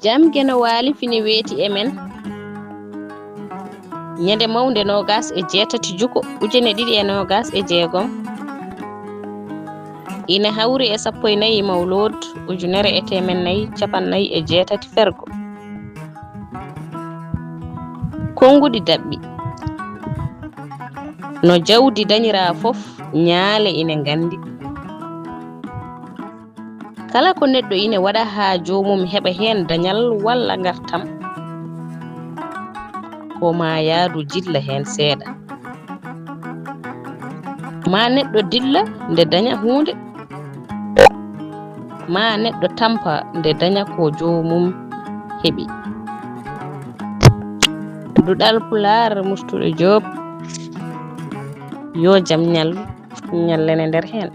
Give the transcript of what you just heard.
jamge no waali fini weeti e men ñande mawnde 28 juko 2026 ina hawri e 14 mawlud 1448 fergo konngudi dabɓi no jawdi dañira fof ñaale ina nganndi kala ko neɗɗo ina waɗa haa joomum heɓa heen dañal walla ngartam ko ma yaadu jilla heen seeɗa ma neɗɗo dilla nde daña huunde ma neɗɗo tampa nde daña ko joomum heɓi duɗal Pulaar Mustuɗo Joob yo jam ñallene nder heen